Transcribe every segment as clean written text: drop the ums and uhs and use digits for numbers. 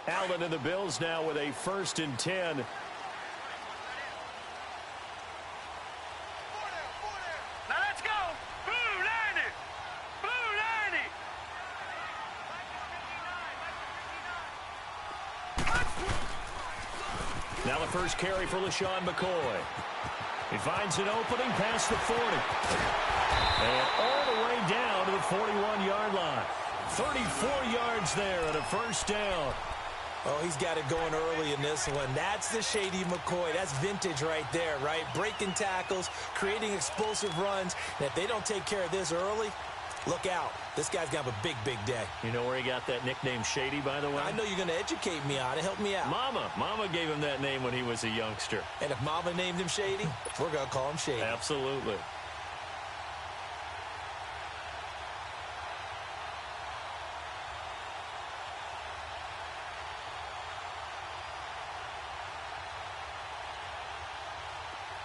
Allen and the Bills now with a 1st and 10. Now let's go. Blue 90. Blue 90. Now the first carry for LaShawn McCoy. He finds an opening past the 40. And all the way down to the 41-yard line. 34 yards there and a 1st down. Oh, he's got it going early in this one. That's the Shady McCoy. That's vintage right there, right? Breaking tackles, creating explosive runs. And if they don't take care of this early, look out. This guy's going to have a big, big day. You know where he got that nickname Shady, by the way? I know you're going to educate me on it. Help me out. Mama gave him that name when he was a youngster. And if Mama named him Shady, we're going to call him Shady. Absolutely.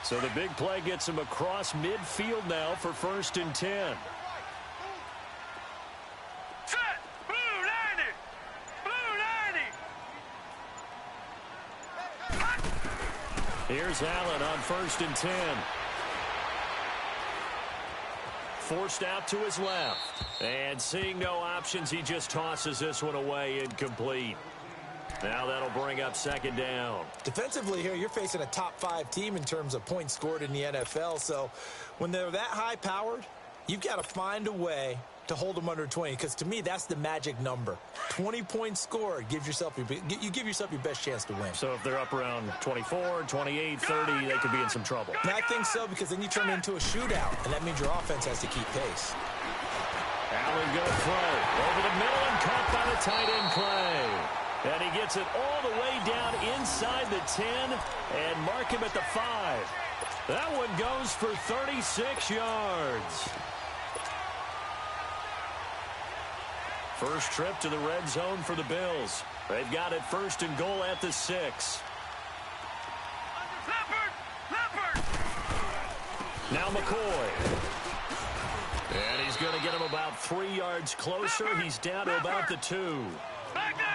So the big play gets him across midfield now for 1st and 10. Set. Blue 90. Blue 90. Here's Allen on 1st and 10. Forced out to his left. And seeing no options, he just tosses this one away incomplete. Now that'll bring up 2nd down. Defensively here, you're facing a top-5 team in terms of points scored in the NFL. So when they're that high-powered, you've got to find a way to hold them under 20. Because to me, that's the magic number. 20 points scored. You give yourself your best chance to win. So if they're up around 24, 28, 30, they could be in some trouble. And I think so, because then you turn it into a shootout. And that means your offense has to keep pace. Allen going to throw. Over the middle and caught by the tight end Clay. And he gets it all the way down inside the 10 and mark him at the 5. That one goes for 36 yards. First trip to the red zone for the Bills. They've got it 1st and goal at the 6. Leopard. Now McCoy. And he's going to get him about 3 yards closer. He's down to about the 2.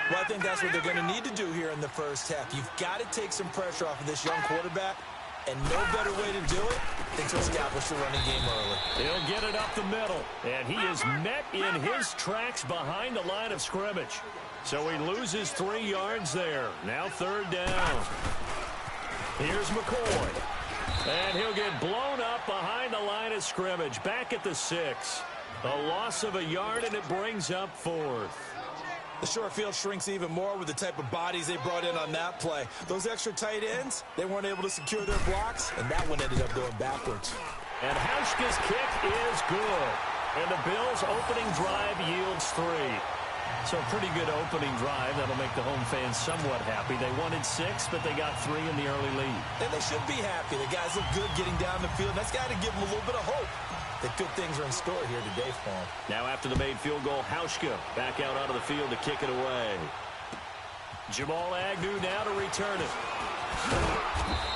Well, I think that's what they're going to need to do here in the first half. You've got to take some pressure off of this young quarterback, and no better way to do it than to establish the running game early. He'll get it up the middle, and he is met in his tracks behind the line of scrimmage. So he loses 3 yards there. Now 3rd down. Here's McCoy, and he'll get blown up behind the line of scrimmage, back at the 6. A loss of a yard, and it brings up 4th. The short field shrinks even more with the type of bodies they brought in on that play. Those extra tight ends, they weren't able to secure their blocks, and that one ended up going backwards. And Hauschka's kick is good. And the Bills' opening drive yields 3. So a pretty good opening drive. That'll make the home fans somewhat happy. They wanted 6, but they got 3 in the early lead. And they should be happy. The guys look good getting down the field. That's got to give them a little bit of hope that good things are in store here today for them. Now after the made field goal, Hauschka back out onto the field to kick it away. Jamal Agnew now to return it.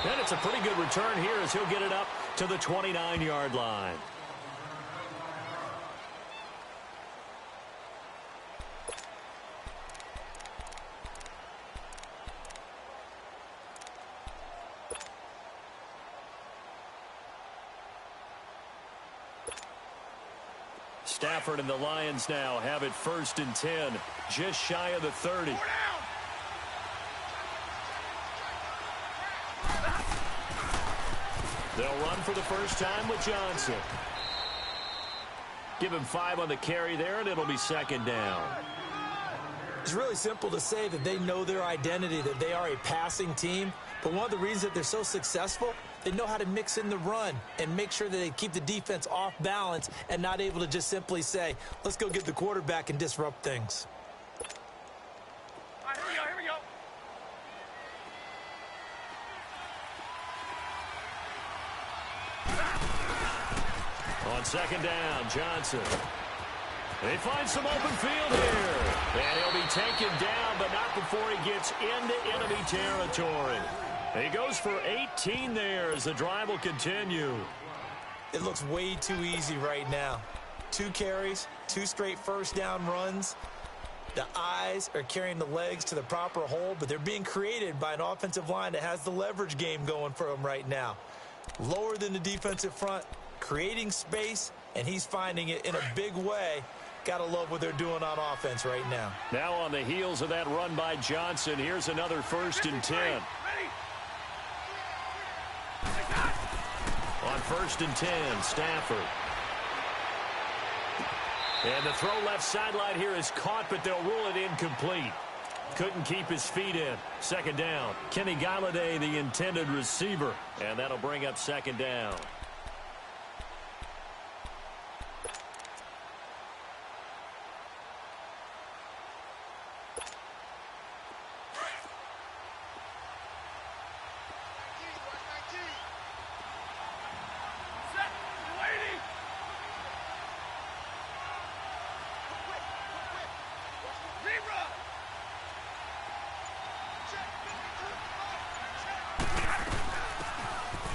And it's a pretty good return here as he'll get it up to the 29-yard line. Stafford and the Lions now have it 1st and 10, just shy of the 30. They'll run for the first time with Johnson. Give him 5 on the carry there, and it'll be 2nd down. It's really simple to say that they know their identity, that they are a passing team. But one of the reasons that they're so successful, they know how to mix in the run and make sure that they keep the defense off balance and not able to just simply say, let's go get the quarterback and disrupt things. All right, here we go. On 2nd down, Johnson. They find some open field here. And he'll be taken down, but not before he gets into enemy territory. He goes for 18 there as the drive will continue. It looks way too easy right now. 2 carries, 2 straight first down runs. The eyes are carrying the legs to the proper hole, but they're being created by an offensive line that has the leverage game going for them right now. Lower than the defensive front, creating space, and he's finding it in a big way. Gotta love what they're doing on offense right now. Now on the heels of that run by Johnson, here's another 1st and 10. On 1st and 10, Stafford. And the throw left sideline here is caught, but they'll rule it incomplete. Couldn't keep his feet in. 2nd down. Kenny Golladay, the intended receiver. And that'll bring up 2nd down.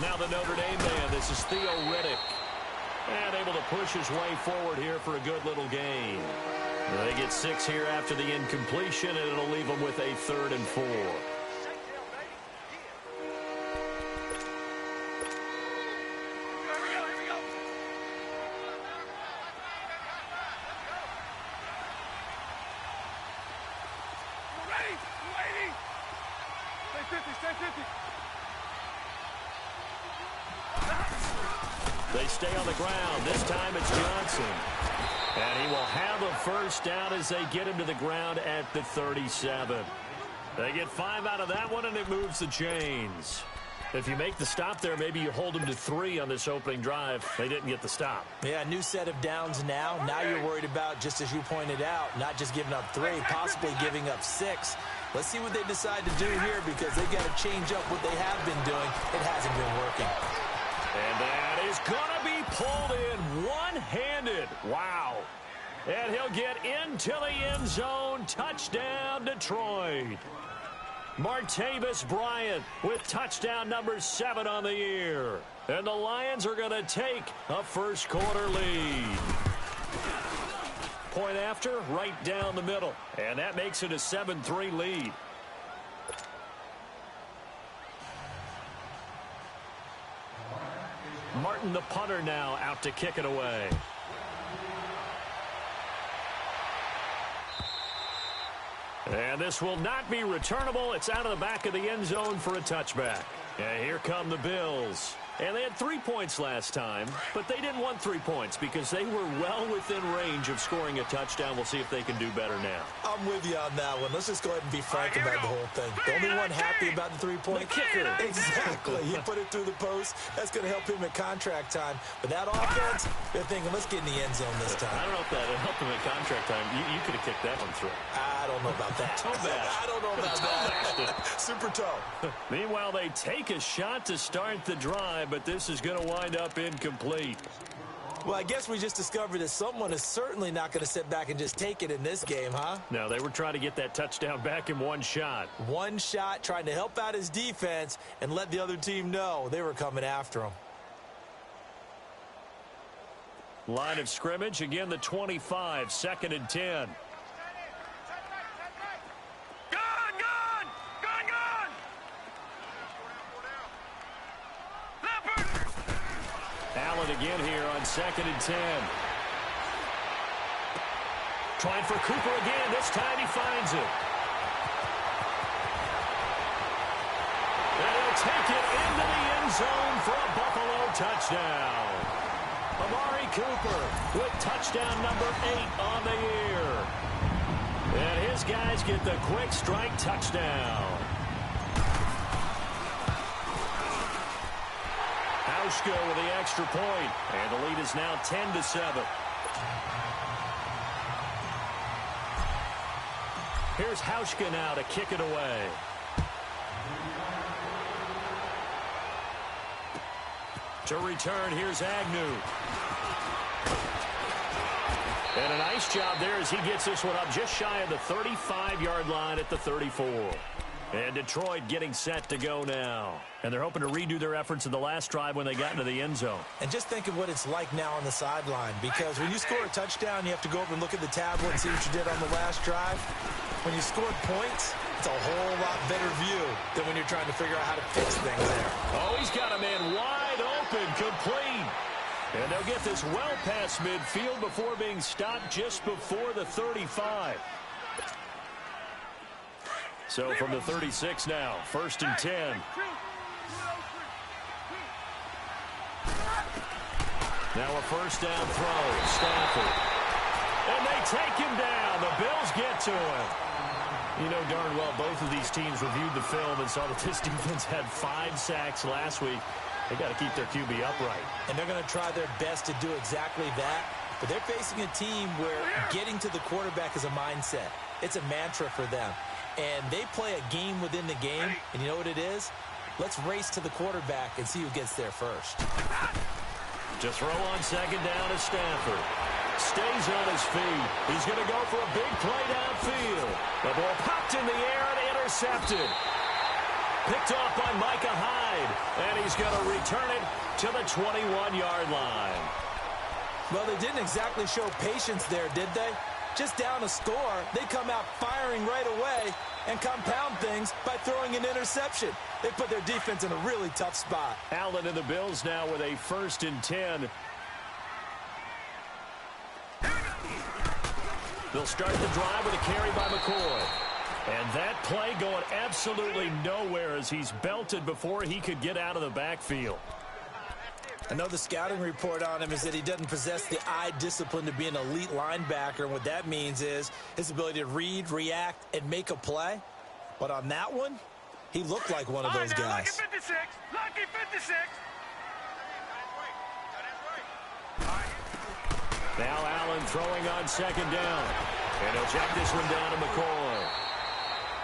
Now the Notre Dame man, this is Theo Riddick. And able to push his way forward here for a good little gain. They get 6 here after the incompletion, and it'll leave them with a 3rd and 4. They stay on the ground. This time it's Johnson. And he will have a 1st down as they get him to the ground at the 37. They get 5 out of that one, and it moves the chains. If you make the stop there, maybe you hold them to 3 on this opening drive. They didn't get the stop. Yeah, new set of downs now. Now you're worried about, just as you pointed out, not just giving up 3, possibly giving up 6. Let's see what they decide to do here, because they've got to change up what they have been doing. It hasn't been working. And that is going to be pulled in one-handed. Wow. And he'll get into the end zone. Touchdown, Detroit. Martavis Bryant with touchdown number 7 on the year. And the Lions are going to take a first-quarter lead. Point after, right down the middle. And that makes it a 7-3 lead. Martin, the punter, now out to kick it away. And this will not be returnable. It's out of the back of the end zone for a touchback. And here come the Bills. And they had 3 points last time, but they didn't want 3 points because they were well within range of scoring a touchdown. We'll see if they can do better now. I'm with you on that one. Let's just go ahead and be frank about the whole thing. The only one happy about the 3-point kicker. Exactly. He put it through the post. That's going to help him at contract time. But that offense, they're thinking, let's get in the end zone this time. I don't know if that helped him at contract time. You could have kicked that one through. I don't know about that. I don't know about that. Super toe. Meanwhile, they take a shot to start the drive, but this is going to wind up incomplete. Well, I guess we just discovered that someone is certainly not going to sit back and just take it in this game, huh? No, they were trying to get that touchdown back in one shot. One shot, trying to help out his defense and let the other team know they were coming after him. Line of scrimmage, again the 25, 2nd and 10. Allen again here on 2nd and 10. Trying for Cooper again. This time he finds it. And he'll take it into the end zone for a Buffalo touchdown. Amari Cooper with touchdown number 8 on the year. And his guys get the quick strike touchdown. Hauschka with the extra point, and the lead is now 10-7. Here's Hauschka now to kick it away. To return, here's Agnew. And a nice job there as he gets this one up just shy of the 35-yard line at the 34. And Detroit getting set to go now. And they're hoping to redo their efforts in the last drive when they got into the end zone. And just think of what it's like now on the sideline, because when you score a touchdown, you have to go over and look at the tablet and see what you did on the last drive. When you scored points, it's a whole lot better view than when you're trying to figure out how to fix things there. Oh, he's got a man wide open, complete. And they'll get this well past midfield before being stopped just before the 35. So from the 36 now, 1st and 10. Now a first down throw, Stafford. And they take him down. The Bills get to him. You know darn well both of these teams reviewed the film and saw that this defense had 5 sacks last week. They got to keep their QB upright. And they're going to try their best to do exactly that. But they're facing a team where getting to the quarterback is a mindset. It's a mantra for them. And they play a game within the game. And you know what it is? Let's race to the quarterback and see who gets there first. To throw on second down is Stafford. Stays on his feet. He's going to go for a big play downfield. The ball popped in the air and intercepted. Picked off by Micah Hyde. And he's going to return it to the 21-yard line. Well, they didn't exactly show patience there, did they? Just down a score, they come out firing right away and compound things by throwing an interception. They put their defense in a really tough spot. Allen and the Bills now with a 1st and 10. They'll start the drive with a carry by McCoy. And that play going absolutely nowhere as he's belted before he could get out of the backfield. I know the scouting report on him is that he doesn't possess the eye discipline to be an elite linebacker. And what that means is his ability to read, react, and make a play. But on that one, he looked like one of those guys. Lucky 56. Lucky 56. Now Allen throwing on second down. And he'll check this one down to McCoy.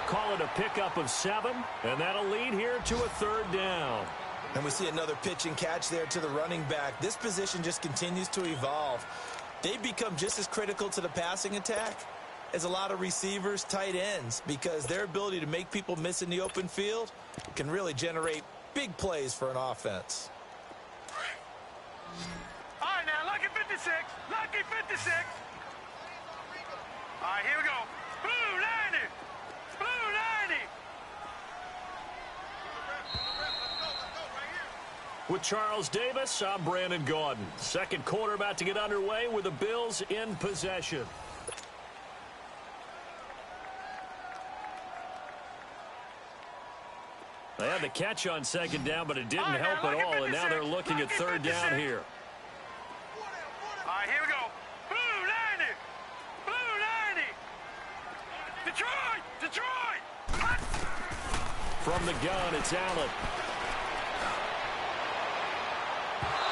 Call it a pickup of 7, and that'll lead here to a 3rd down. And we see another pitch and catch there to the running back. This position just continues to evolve. They become just as critical to the passing attack as a lot of receivers, tight ends, because their ability to make people miss in the open field can really generate big plays for an offense. All right, now, lucky 56. Lucky 56. All right, here we go. Blue 90. Blue 90. With Charles Davis, I'm Brandon Gaudin. Second quarter about to get underway with the Bills in possession. They had the catch on second down, but it didn't help at all, and now they're looking at 3rd down here. All right, here we go. Blue 90. Blue 90. Detroit. Detroit. From the gun, it's Allen.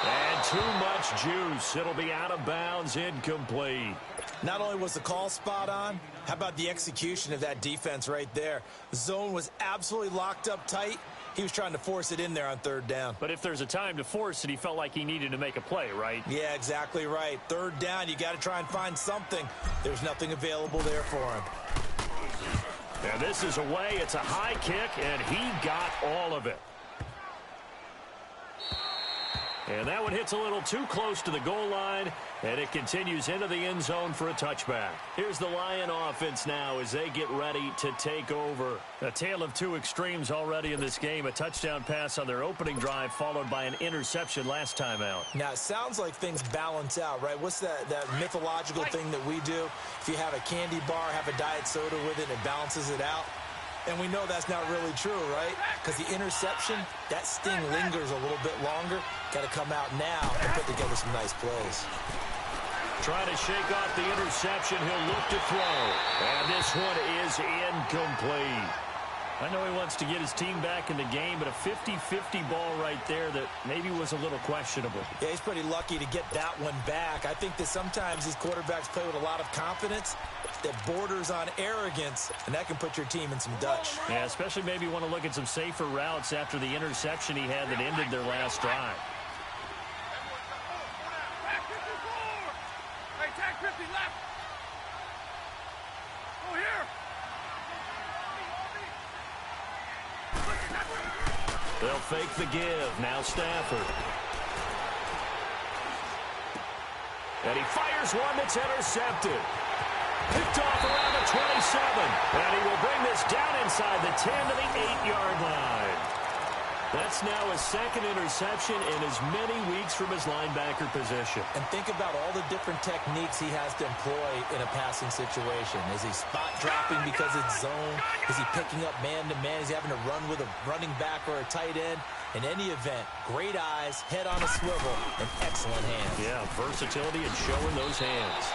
And too much juice. It'll be out of bounds, incomplete. Not only was the call spot on, how about the execution of that defense right there? The zone was absolutely locked up tight. He was trying to force it in there on 3rd down. But if there's a time to force it, he felt like he needed to make a play, right? Yeah, exactly right. 3rd down, you got to try and find something. There's nothing available there for him. And this is away. It's a high kick, and he got all of it. And that one hits a little too close to the goal line, and it continues into the end zone for a touchback. Here's the Lion offense now as they get ready to take over. A tale of 2 extremes already in this game. A touchdown pass on their opening drive followed by an interception last time out. Now, it sounds like things balance out, right? What's that mythological thing that we do? If you have a candy bar, have a diet soda with it, it balances it out. And we know that's not really true, right? Because the interception, that sting lingers a little bit longer. Got to come out now and put together some nice plays. Trying to shake off the interception. He'll look to throw. And this one is incomplete. I know he wants to get his team back in the game, but a 50-50 ball right there that maybe was a little questionable. Yeah, he's pretty lucky to get that one back. I think that sometimes these quarterbacks play with a lot of confidence that borders on arrogance, and that can put your team in some Dutch. Yeah, especially maybe want to look at some safer routes after the interception he had that ended their last drive. Hey, tag 50 left. Oh, here. They'll fake the give. Now Stafford. And he fires one that's intercepted. Picked off around the 27. And he will bring this down inside the 10 to the 8-yard line. That's now his second interception in as many weeks from his linebacker position. And think about all the different techniques he has to employ in a passing situation. Is he spot dropping because it's zone? Is he picking up man-to-man? Is he having to run with a running back or a tight end? In any event, great eyes, head on a swivel, and excellent hands. Yeah, versatility and showing those hands.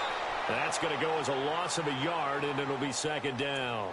That's going to go as a loss of a yard, and it'll be second down.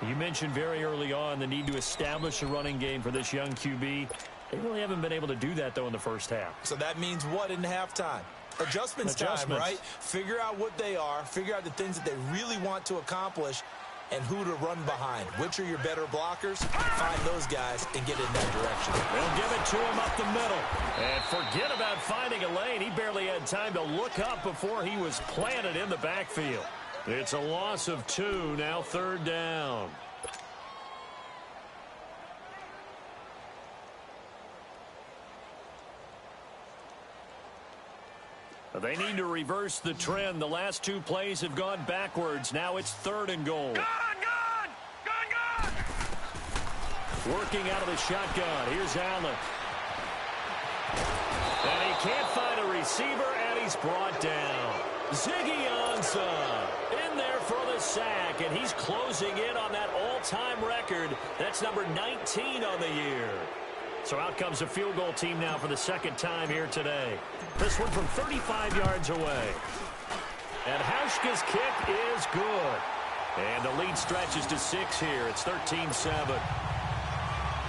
You mentioned very early on the need to establish a running game for this young QB. They really haven't been able to do that, though, in the first half. So that means what in halftime? Adjustments time, right? Figure out what they are, figure out the things that they really want to accomplish, and who to run behind. Which are your better blockers? Find those guys and get in that direction. They'll give it to him up the middle. And forget about finding a lane. He barely had time to look up before he was planted in the backfield. It's a loss of 2, now third down. They need to reverse the trend. The last 2 plays have gone backwards. Now it's 3rd and goal. Gone! Working out of the shotgun. Here's Allen. And he can't find a receiver, and he's brought down. Ziggy Ansah in there for the sack, and he's closing in on that all-time record. That's number 19 on the year. So out comes a field goal team now for the second time here today. This one from 35 yards away. And Hauschka's kick is good. And the lead stretches to 6 here. It's 13-7.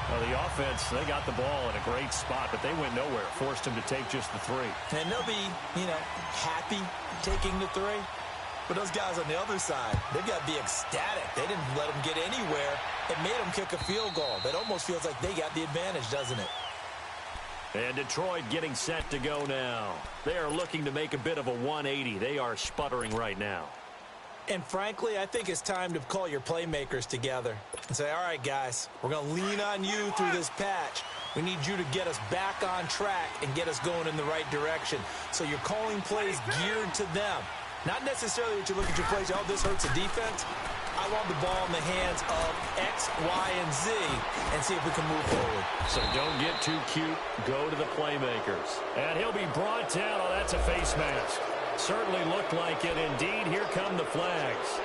Well, the offense, they got the ball in a great spot, but they went nowhere. Forced him to take just the 3. And they'll be, happy taking the 3. But those guys on the other side, they've got to be ecstatic. They didn't let them get anywhere. It made them kick a field goal. That almost feels like they got the advantage, doesn't it? And Detroit getting set to go now. They are looking to make a bit of a 180. They are sputtering right now. And frankly, I think it's time to call your playmakers together and say, all right, guys, we're going to lean on you through this patch. We need you to get us back on track and get us going in the right direction. So you're calling plays geared to them. Not necessarily that you look at your plays, oh, this hurts the defense. I want the ball in the hands of X, Y, and Z and see if we can move forward. So don't get too cute. Go to the playmakers. And he'll be brought down. Oh, that's a face mask. Certainly looked like it. Indeed, here come the flags.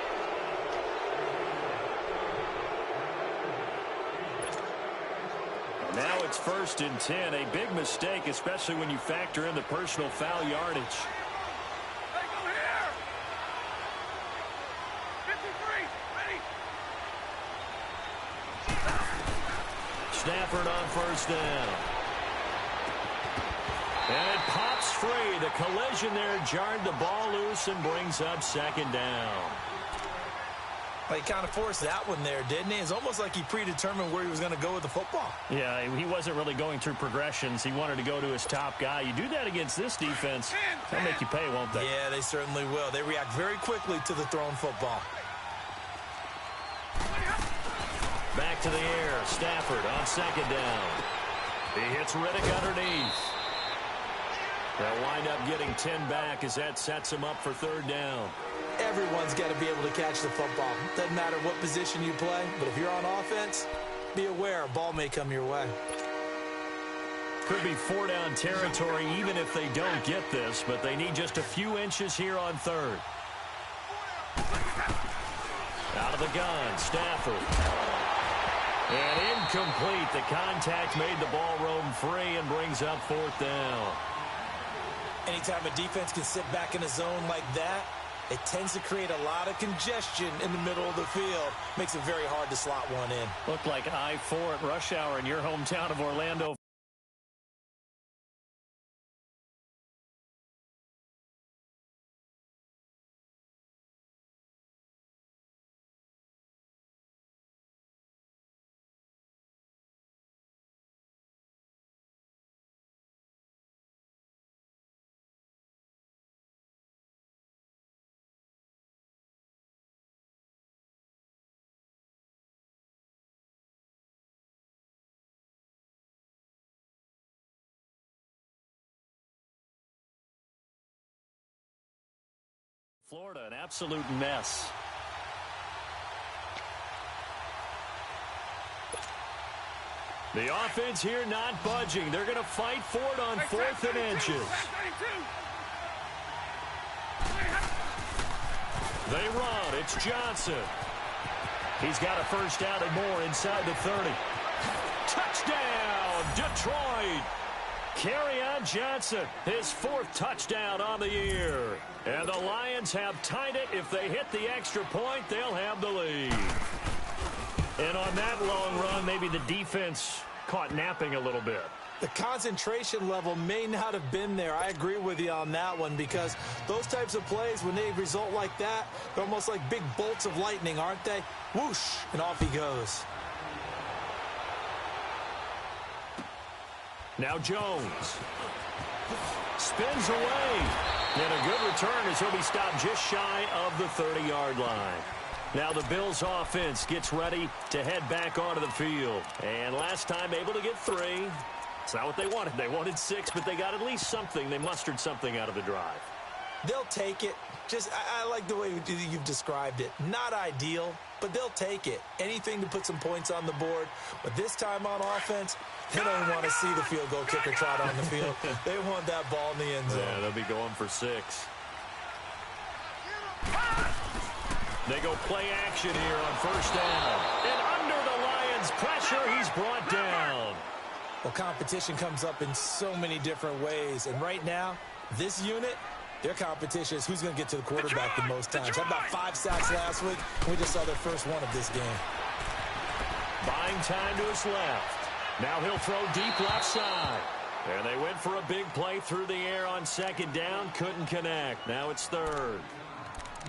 Now it's 1st and 10. A big mistake, especially when you factor in the personal foul yardage. Hey, go here! 53, ready? Stafford on 1st down. And it pops free. The collision there jarred the ball loose and brings up 2nd down. Well, he kind of forced that one there, didn't he? It's almost like he predetermined where he was going to go with the football. Yeah, he wasn't really going through progressions. He wanted to go to his top guy. You do that against this defense, they'll make you pay, won't they? Yeah, they certainly will. They react very quickly to the thrown football. Back to the air. Stafford on 2nd down. He hits Riddick underneath. They'll wind up getting 10 back as that sets him up for 3rd down. Everyone's got to be able to catch the football. Doesn't matter what position you play, but if you're on offense, be aware a ball may come your way. Could be 4-down territory even if they don't get this, but they need just a few inches here on 3rd. Out of the gun, Stafford. And incomplete. The contact made the ball roam free and brings up 4th down. Anytime a defense can sit back in a zone like that, it tends to create a lot of congestion in the middle of the field. Makes it very hard to slot one in. Looked like I-4 at rush hour in your hometown of Orlando. Florida, an absolute mess. The offense here not budging. They're going to fight for it on 4th and inches. They run. It's Johnson. He's got a first down and more inside the 30. Touchdown, Detroit. Kerryon Johnson, his 4th touchdown on the year. And the Lions have tied it. If they hit the extra point, they'll have the lead. And on that long run, maybe the defense caught napping a little bit. The concentration level may not have been there. I agree with you on that one, because those types of plays, when they result like that, they're almost like big bolts of lightning, aren't they? Whoosh, and off he goes. Now Jones spins away. And a good return as he'll be stopped just shy of the 30-yard line. Now the Bills offense gets ready to head back onto the field. And last time able to get 3. It's not what they wanted. They wanted 6, but they got at least something. They mustered something out of the drive. They'll take it. I like the way you've described it. Not ideal, but they'll take it. Anything to put some points on the board. But this time on offense, they don't want to see the field goal kicker trot on the field. They want that ball in the end zone. Yeah, they'll be going for 6. They go play action here on 1st down. And under the Lions' pressure, he's brought down. Well, competition comes up in so many different ways. And right now, this unit, their competition is who's going to get to the quarterback the most times. How about 5 sacks last week? We just saw their first one of this game. Buying time to his left. Now he'll throw deep left side. And they went for a big play through the air on 2nd down. Couldn't connect. Now it's 3rd.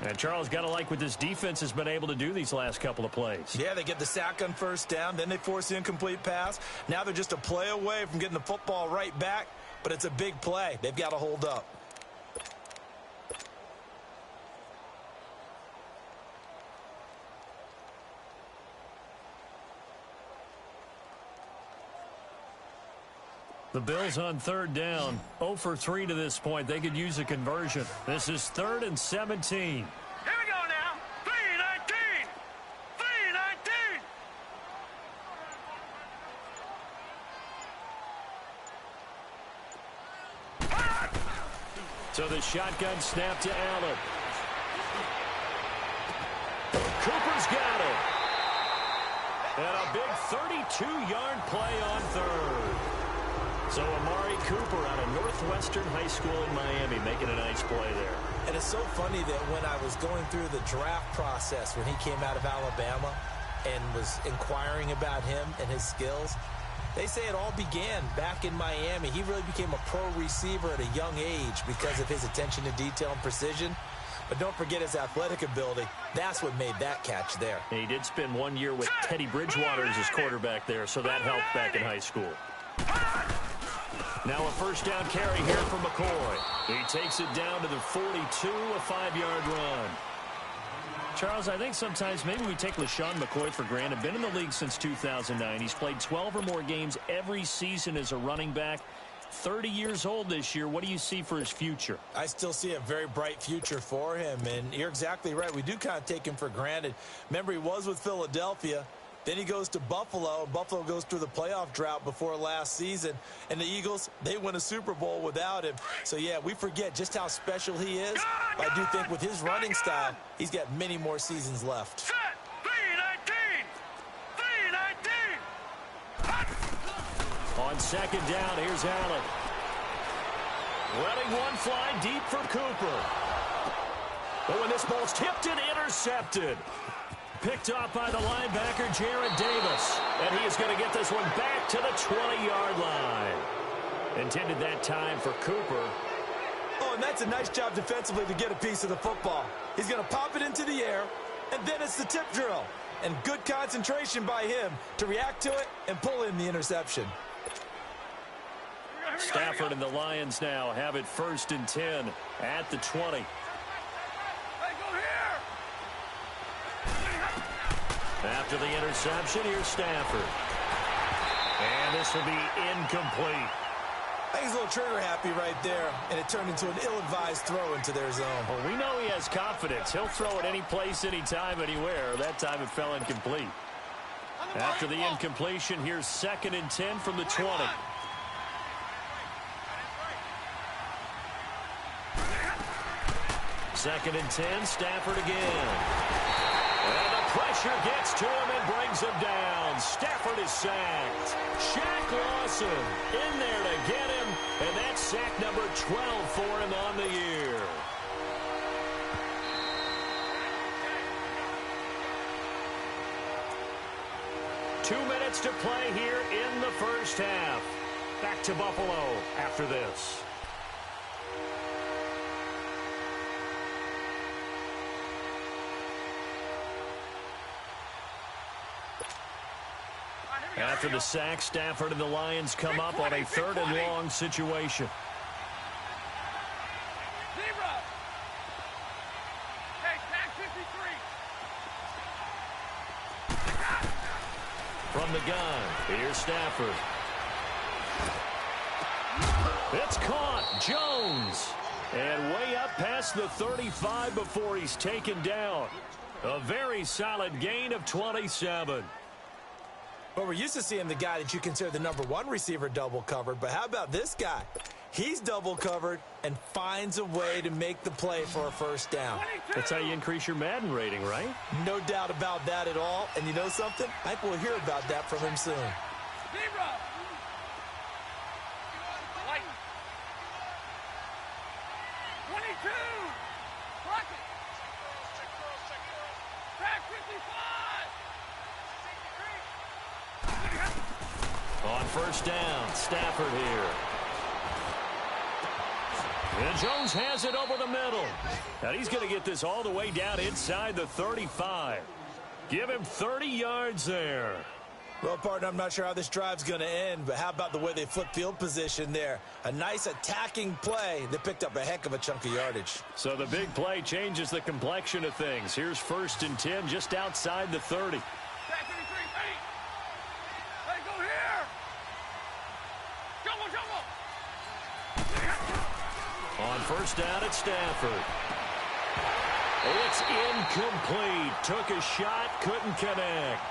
And Charles, got to like what this defense has been able to do these last couple of plays. Yeah, they get the sack on 1st down. Then they force the incomplete pass. Now they're just a play away from getting the football right back. But it's a big play. They've got to hold up. The Bills on 3rd down, 0 for 3 to this point. They could use a conversion. This is 3rd and 17. Here we go now. 3-19. 3-19. So the shotgun snap to Allen. Cooper's got it. And a big 32-yard play on 3rd. So Amari Cooper out of Northwestern High School in Miami making a nice play there. And it's so funny that when I was going through the draft process when he came out of Alabama and was inquiring about him and his skills, they say it all began back in Miami. He really became a pro receiver at a young age because of his attention to detail and precision. But don't forget his athletic ability. That's what made that catch there. And he did spend 1 year with Teddy Bridgewater as his quarterback there, so that helped back in high school. Now a 1st down carry here for McCoy. He takes it down to the 42, a 5-yard run. Charles, I think sometimes maybe we take LeSean McCoy for granted. Been in the league since 2009. He's played 12 or more games every season as a running back. 30 years old this year. What do you see for his future? I still see a very bright future for him, and you're exactly right. We do kind of take him for granted. Remember, he was with Philadelphia. Then he goes to Buffalo, and Buffalo goes through the playoff drought before last season. And the Eagles, they win a Super Bowl without him. So, yeah, we forget just how special he is. But I do think with his running style, he's got many more seasons left. Set. 3-19. 3-19. On 2nd down, here's Allen. Letting one fly deep for Cooper. But when this ball's tipped and intercepted. Picked off by the linebacker, Jared Davis. And he is going to get this one back to the 20-yard line. Intended that time for Cooper. Oh, and that's a nice job defensively to get a piece of the football. He's going to pop it into the air, and then it's the tip drill. And good concentration by him to react to it and pull in the interception. Stafford and the Lions now have it 1st and 10 at the 20. After the interception, here's Stafford. And this will be incomplete. I think he's a little trigger happy right there, and it turned into an ill-advised throw into their zone. Well, we know he has confidence. He'll throw it any place, anytime, anywhere. That time it fell incomplete. After the incompletion, here's 2nd and 10 from the 20. Second and 10, Stafford again. And the pressure gets to him and brings him down. Stafford is sacked. Shaq Lawson in there to get him, and that's sack number 12 for him on the year. Two minutes to play here in the first half. Back to Buffalo after this. After the sack, Stafford and the Lions come up on a 3rd and long situation. From the gun, here's Stafford. It's caught. Jones. And way up past the 35 before he's taken down. A very solid gain of 27. Well, we're used to seeing the guy that you consider the #1 receiver double covered, but how about this guy? He's double covered and finds a way to make the play for a first down. That's how you increase your Madden rating, right? No doubt about that at all. And you know something? I think we'll hear about that from him soon. On first down, Stafford here. And Jones has it over the middle. And he's going to get this all the way down inside the 35. Give him 30 yards there. Well, partner, I'm not sure how this drive's going to end, but how about the way they flip field position there? A nice attacking play that picked up a heck of a chunk of yardage. So the big play changes the complexion of things. Here's 1st and 10 just outside the 30. On first down at Stafford. It's incomplete. Took a shot, couldn't connect.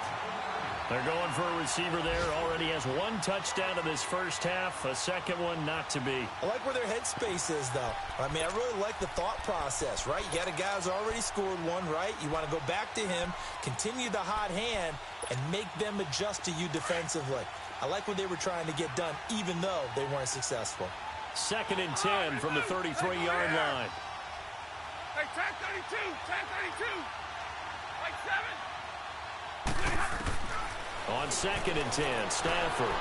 They're going for a receiver there. Already has 1 touchdown in this first half. A second one not to be. I like where their headspace is, though. I mean, I really like the thought process, right? You got a guy who's already scored 1, right? You want to go back to him, continue the hot hand, and make them adjust to you defensively. I like what they were trying to get done, even though they weren't successful. 2nd and 10 from the 33-yard line. Hey, 10-32, 10-32. Like 7. On 2nd and 10, Stafford.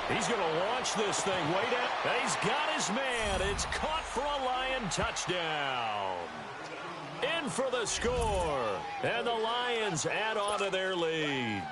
He's going to launch this thing way down. And he's got his man. It's caught for a Lion touchdown. In for the score. And the Lions add on to their lead.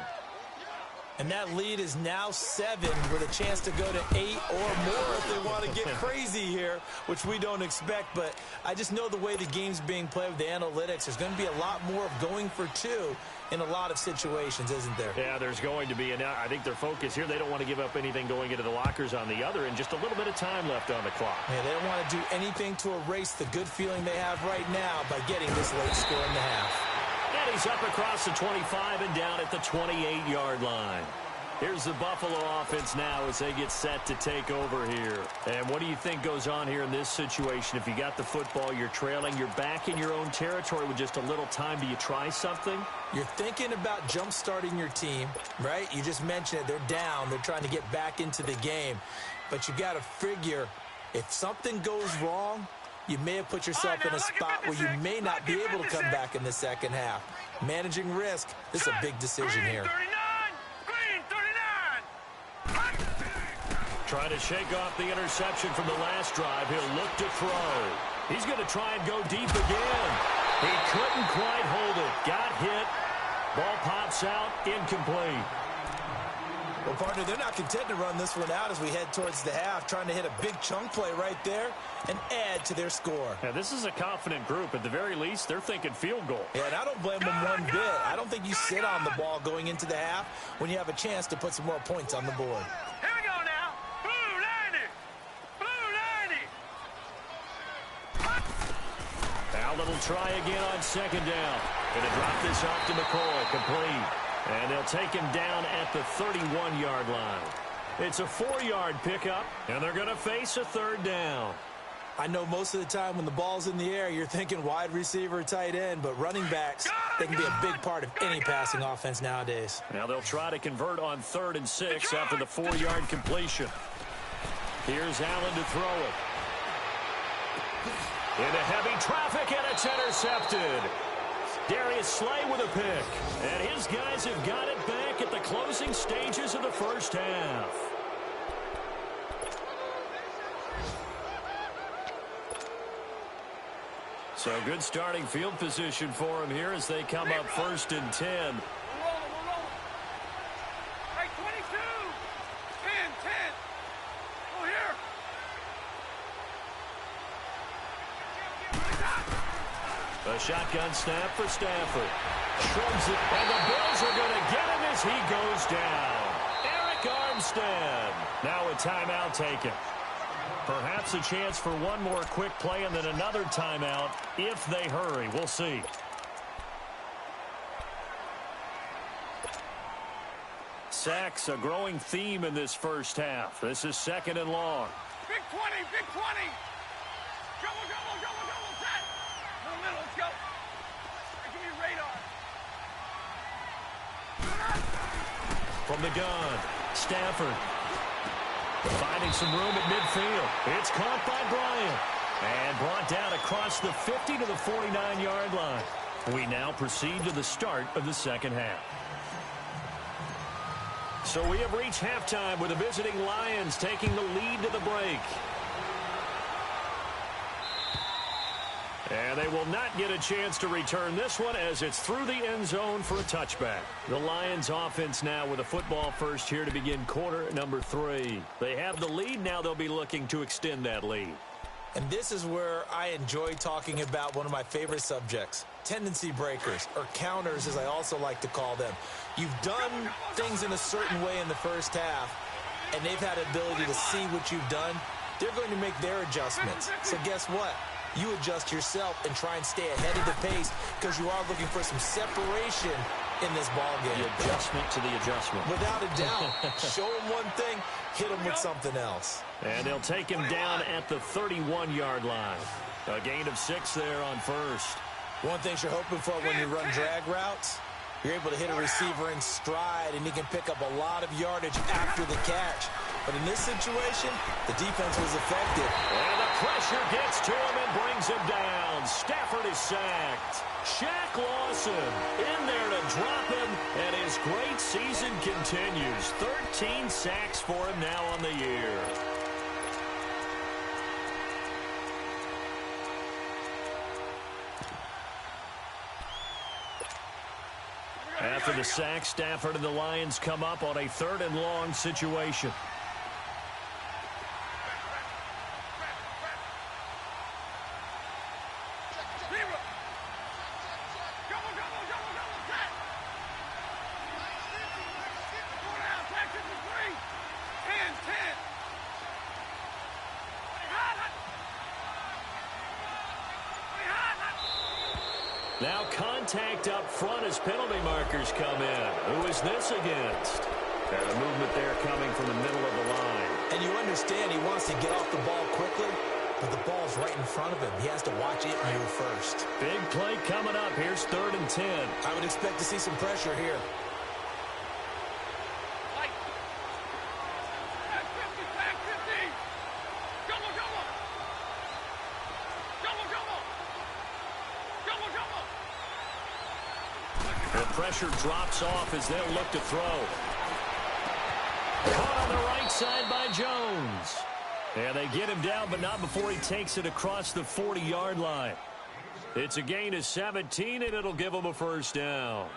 And that lead is now 7 with a chance to go to 8 or more if they want to get crazy here, which we don't expect. But I just know the way the game's being played with the analytics, there's going to be a lot more of going for 2 in a lot of situations, isn't there? Yeah, there's going to be. And I think their focus here, they don't want to give up anything going into the lockers on the other, and just a little bit of time left on the clock. Yeah, they don't want to do anything to erase the good feeling they have right now by getting this late score in the half. And he's up across the 25 and down at the 28-yard line. Here's the Buffalo offense now as they get set to take over here. And what do you think goes on here in this situation? If you got the football, you're trailing, you're back in your own territory with just a little time. Do you try something? You're thinking about jump-starting your team, right? You just mentioned it. They're down. They're trying to get back into the game. But you got to figure if something goes wrong, you may have put yourself in a spot where you may not be able to come back in the second half. Managing risk, this is a big decision here. Trying to shake off the interception from the last drive. He'll look to throw. He's going to try and go deep again. He couldn't quite hold it. Got hit. Ball pops out. Incomplete. Well, partner, they're not content to run this one out as we head towards the half, trying to hit a big chunk play right there and add to their score. Yeah, this is a confident group. At the very least, they're thinking field goal. Yeah, and I don't blame them one bit. I don't think you sit on the ball going into the half when you have a chance to put some more points on the board. Here we go now. Blue Niners. Blue Now they'll try again on second down. Going to drop this off to McCoy, complete. And they'll take him down at the 31-yard line. It's a 4-yard pickup, and they're going to face a third down. I know most of the time when the ball's in the air, you're thinking wide receiver, tight end, but running backs, they can be a big part of any passing offense nowadays. Now they'll try to convert on 3rd and 6 after the 4-yard completion. Here's Allen to throw it. Into heavy traffic, and it's intercepted. Darius Slay with a pick. And his guys have got it back at the closing stages of the first half. So good starting field position for him here as they come up 1st and 10. Hey, 22. 10, 10. Oh, here. A shotgun snap for Stafford. Shrugs it, and the Bills are going to get him as he goes down. Eric Armstead. Now a timeout taken. Perhaps a chance for one more quick play and then another timeout if they hurry. We'll see. Sacks, a growing theme in this first half. This is 2nd and long. Big 20, big 20. Double, set. Middle, let's go. Hey, give me radar. From the gun, Stafford. Finding some room at midfield. It's caught by Bryant. And brought down across the 50 to the 49-yard line. We now proceed to the start of the second half. So we have reached halftime with the visiting Lions taking the lead to the break. And they will not get a chance to return this one as it's through the end zone for a touchback. The Lions offense now with a football first here to begin quarter number 3. They have the lead. Now they'll be looking to extend that lead. And this is where I enjoy talking about one of my favorite subjects, tendency breakers, or counters as I also like to call them. You've done things in a certain way in the first half, and they've had the ability to see what you've done. They're going to make their adjustments. So guess what? You adjust yourself and try and stay ahead of the pace because you are looking for some separation in this ball game. The adjustment to the adjustment. Without a doubt. Show them one thing, hit them with something else. And they'll take him down at the 31-yard line. A gain of 6 there on first. One thing you're hoping for when you run drag routes, you're able to hit a receiver in stride, and he can pick up a lot of yardage after the catch. But in this situation, the defense was effective. And the pressure gets to him and brings him down. Stafford is sacked. Shaq Lawson in there to drop him, and his great season continues. 13 sacks for him now on the year. After the sack, Stafford and the Lions come up on a 3rd and long situation. Now contact up front as penalty markers come in. Who is this against? And a movement there coming from the middle of the line. And you understand he wants to get off the ball quickly, but the ball's right in front of him. He has to watch it move first. Big play coming up. Here's 3rd and 10. I would expect to see some pressure here. The pressure drops off as they'll look to throw. Caught on the right side by Jones. And they get him down, but not before he takes it across the 40-yard line. It's a gain of 17, and it'll give him a first down.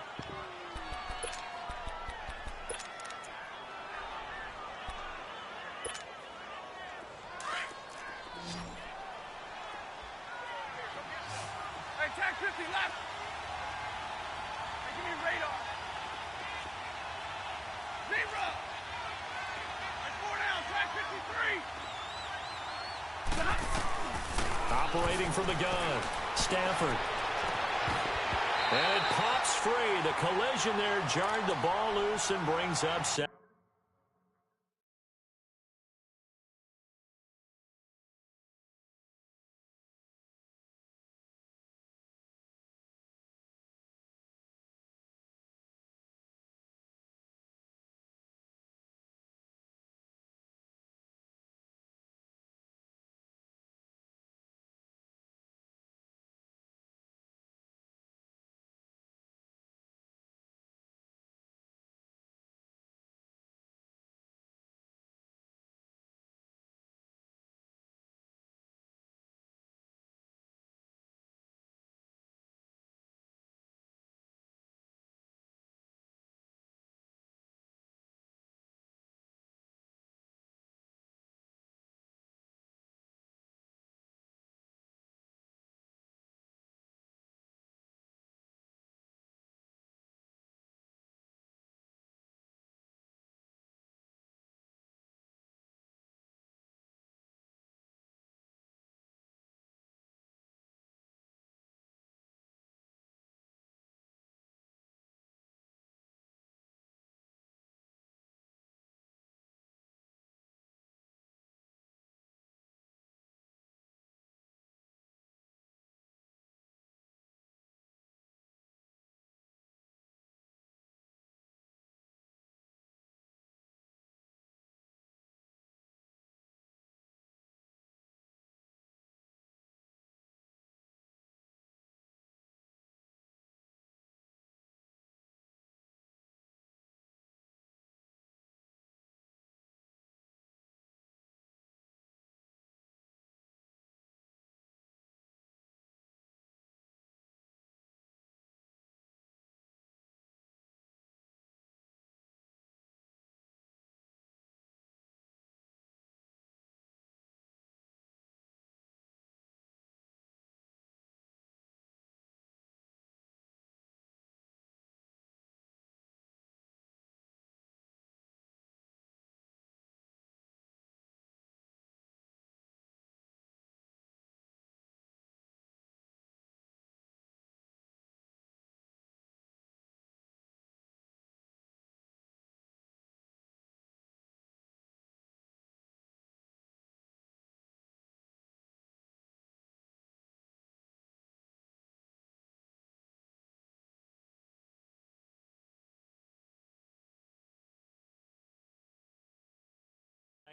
Hey, tag 50 left. Hey, give me radar. Zebra. Hey, 4 down, tag 53. Operating from the gun. Stafford. And it pops free. The collision there jarred the ball loose and brings up 7.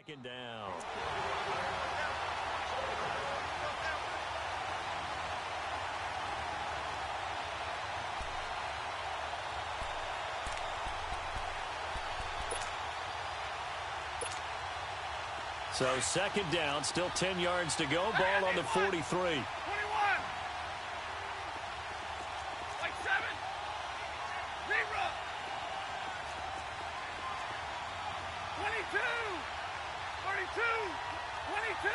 Second down. So second down, still 10 yards to go. Ball on the 43. 21. Like 7. 0. 22. 32. 22.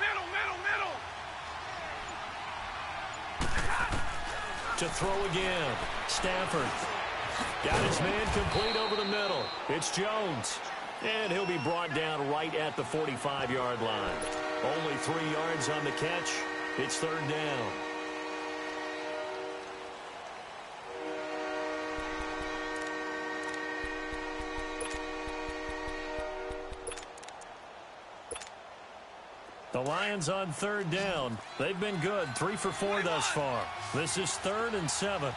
Middle. To throw again. Stafford. Got his man complete over the middle. It's Jones. And he'll be brought down right at the 45-yard line. Only 3 yards on the catch. It's third down. The Lions on third down. They've been good. 3 for 4 thus far. This is 3rd and 7.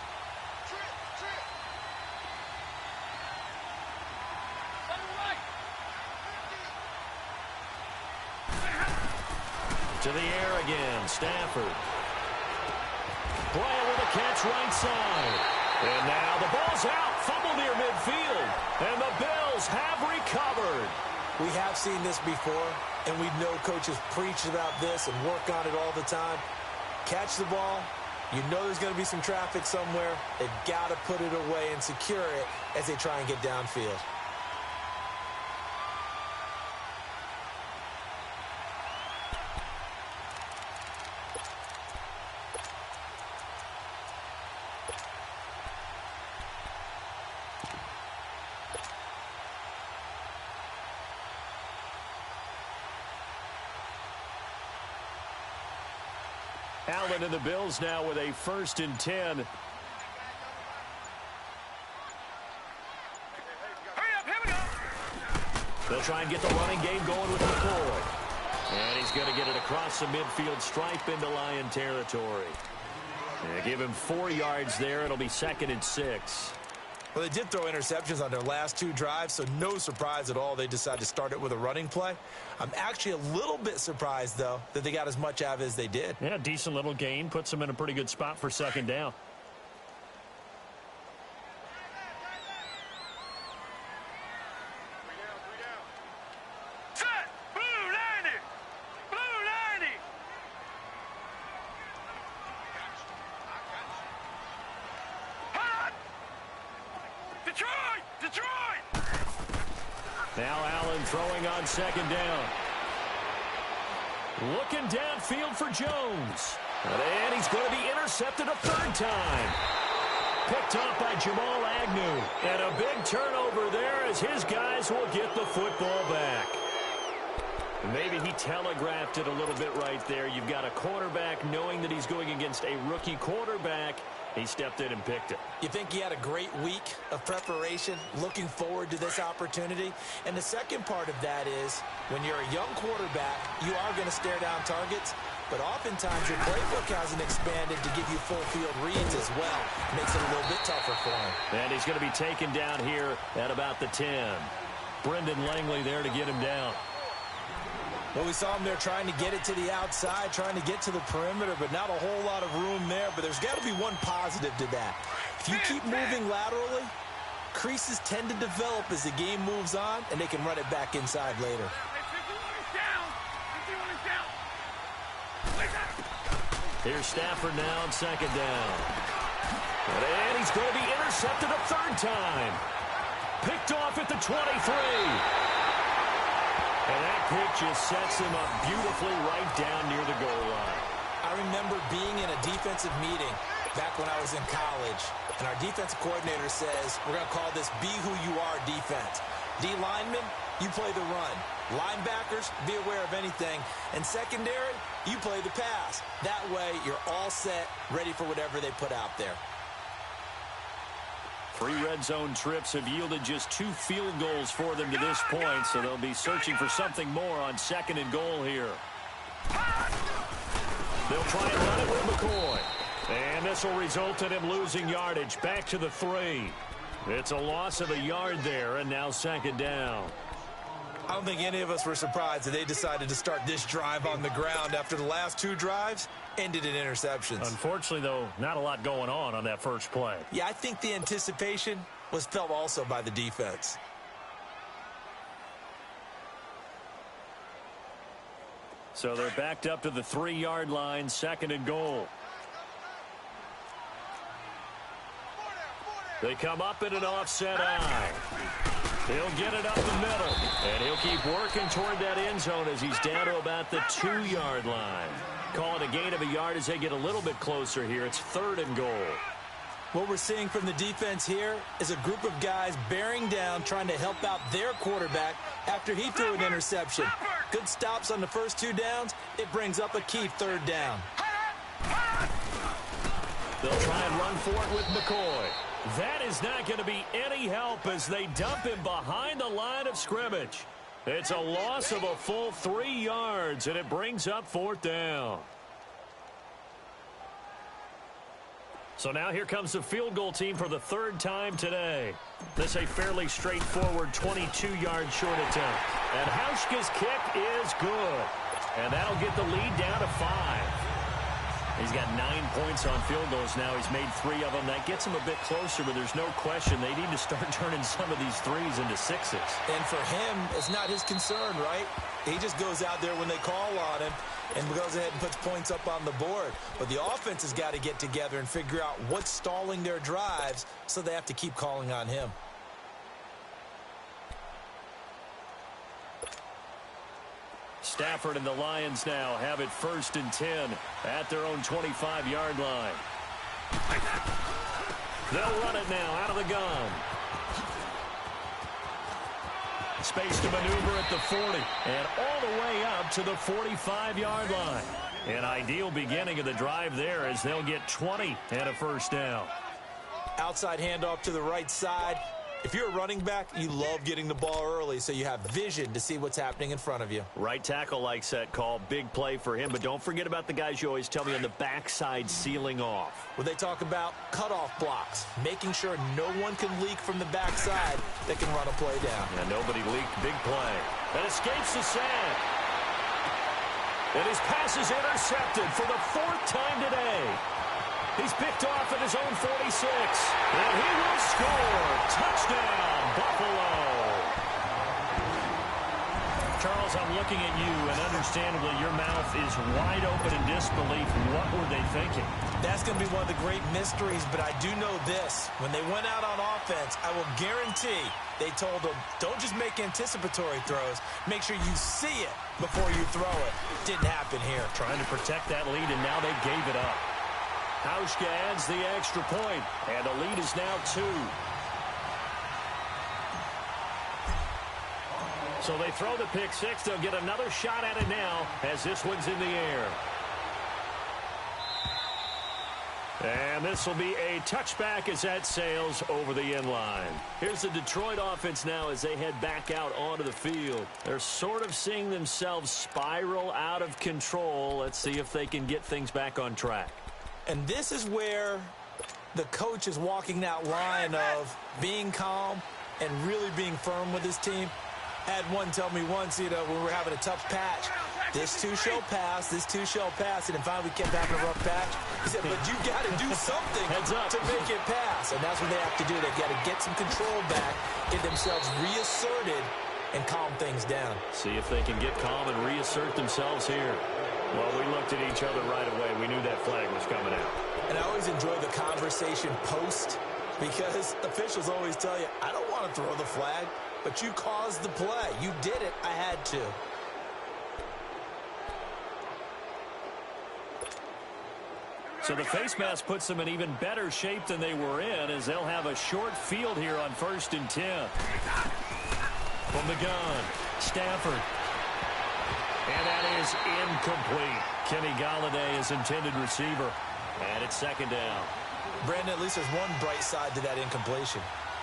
To the air again, Stafford. Bryant with a catch right side. And now the ball's out. Fumble near midfield. And the Bills have recovered. We have seen this before, and we know coaches preach about this and work on it all the time. Catch the ball. You know there's going to be some traffic somewhere. They've got to put it away and secure it as they try and get downfield. Allen and the Bills now with a 1st and 10. Hurry up, here we go. They'll try and get the running game going with McCoy. And he's going to get it across the midfield stripe into Lion territory. And give him 4 yards there. It'll be 2nd and 6. Well, they did throw interceptions on their last 2 drives, so no surprise at all they decided to start it with a running play. I'm actually a little bit surprised, though, that they got as much out of it as they did. Yeah, decent little gain. Puts them in a pretty good spot for 2nd down. Set. Blue 90. Blue 90. Hot. Detroit. Detroit. Now Allen throwing on 2nd down. Looking downfield for Jones. And he's going to be intercepted a 3rd time. Picked off by Jamal Agnew. And a big turnover there as his guys will get the football back. Maybe he telegraphed it a little bit right there. You've got a quarterback knowing that he's going against a rookie quarterback. He stepped in and picked it. You think he had a great week of preparation, looking forward to this opportunity? And the second part of that is, when you're a young quarterback, you are going to stare down targets, but oftentimes your playbook hasn't expanded to give you full field reads as well. Makes it a little bit tougher for him. And he's going to be taken down here at about the 10. Brendan Langley there to get him down. Well, we saw him there trying to get it to the outside, trying to get to the perimeter, but not a whole lot of room there. But there's got to be one positive to that. If you keep moving laterally, creases tend to develop as the game moves on, and they can run it back inside later. Here's Stafford now on 2nd down. And he's going to be intercepted a 3rd time. Picked off at the 23. And that pick just sets him up beautifully right down near the goal line. I remember being in a defensive meeting back when I was in college, and our defensive coordinator says, we're going to call this be who you are defense. D linemen, you play the run. Linebackers, be aware of anything. And secondary, you play the pass. That way, you're all set, ready for whatever they put out there. 3 red zone trips have yielded just 2 field goals for them to this point, so they'll be searching for something more on 2nd and goal here. They'll try and run it with McCoy. And this will result in him losing yardage back to the 3. It's a loss of a yard there, and now 2nd down. I don't think any of us were surprised that they decided to start this drive on the ground after the last 2 drives ended in interceptions. Unfortunately, though, not a lot going on that first play. Yeah, I think the anticipation was felt also by the defense. So they're backed up to the 3-yard line, 2nd and goal. They come up in an offset eye. He'll get it up the middle, and he'll keep working toward that end zone as he's down to about the 2-yard line. Call it a gain of a yard as they get a little bit closer here. It's 3rd and goal. What we're seeing from the defense here is a group of guys bearing down, trying to help out their quarterback after he threw an interception. Good stops on the first 2 downs. It brings up a key 3rd down. They'll try and run for it with McCoy. That is not going to be any help as they dump him behind the line of scrimmage. It's a loss of a full 3 yards, and it brings up 4th down. So now here comes the field goal team for the 3rd time today. This a fairly straightforward 22-yard short attempt. And Hauschka's kick is good. And that'll get the lead down to 5. He's got 9 points on field goals now. He's made 3 of them. That gets him a bit closer, but there's no question they need to start turning some of these 3s into 6s. And for him, it's not his concern, right? He just goes out there when they call on him and goes ahead and puts points up on the board. But the offense has got to get together and figure out what's stalling their drives, so they have to keep calling on him. Stafford and the Lions now have it 1st and 10 at their own 25-yard line. They'll run it now out of the gun. Space to maneuver at the 40 and all the way up to the 45-yard line. An ideal beginning of the drive there as they'll get 20 and a first down. Outside handoff to the right side. If you're a running back, you love getting the ball early so you have vision to see what's happening in front of you. Right tackle likes that call. Big play for him, but don't forget about the guys you always tell me on the backside sealing off. Well, they talk about cutoff blocks, making sure no one can leak from the backside that can run a play down. Yeah, nobody leaked. Big play. That escapes the sack. And his pass is intercepted for the 4th time today. He's picked off at his own 46. And he will score. Touchdown, Buffalo. Charles, I'm looking at you, and understandably, your mouth is wide open in disbelief. What were they thinking? That's going to be one of the great mysteries, but I do know this. When they went out on offense, I will guarantee they told them, don't just make anticipatory throws. Make sure you see it before you throw it. Didn't happen here. Trying to protect that lead, and now they gave it up. Hauschka adds the extra point, and the lead is now 2. So they throw the pick six. They'll get another shot at it now as this one's in the air. And this will be a touchback as that sails over the end line. Here's the Detroit offense now as they head back out onto the field. They're sort of seeing themselves spiral out of control. Let's see if they can get things back on track. And this is where the coach is walking that line of being calm and really being firm with his team. Had one tell me once, when we were having a tough patch, this too shall pass, this too shall pass, and finally we kept having a rough patch. He said, but you got to do something to make it pass. And that's what they have to do. They've got to get some control back, get themselves reasserted, and calm things down. See if they can get calm and reassert themselves here. Well, we looked at each other right away. We knew that flag was coming out. And I always enjoy the conversation post because officials always tell you, I don't want to throw the flag, but you caused the play. You did it. I had to. So the face mask puts them in even better shape than they were in as they'll have a short field here on 1st and 10. From the gun, Stafford. And that is incomplete. Kenny Golladay is intended receiver. And it's 2nd down. Brandon, at least there's one bright side to that incompletion.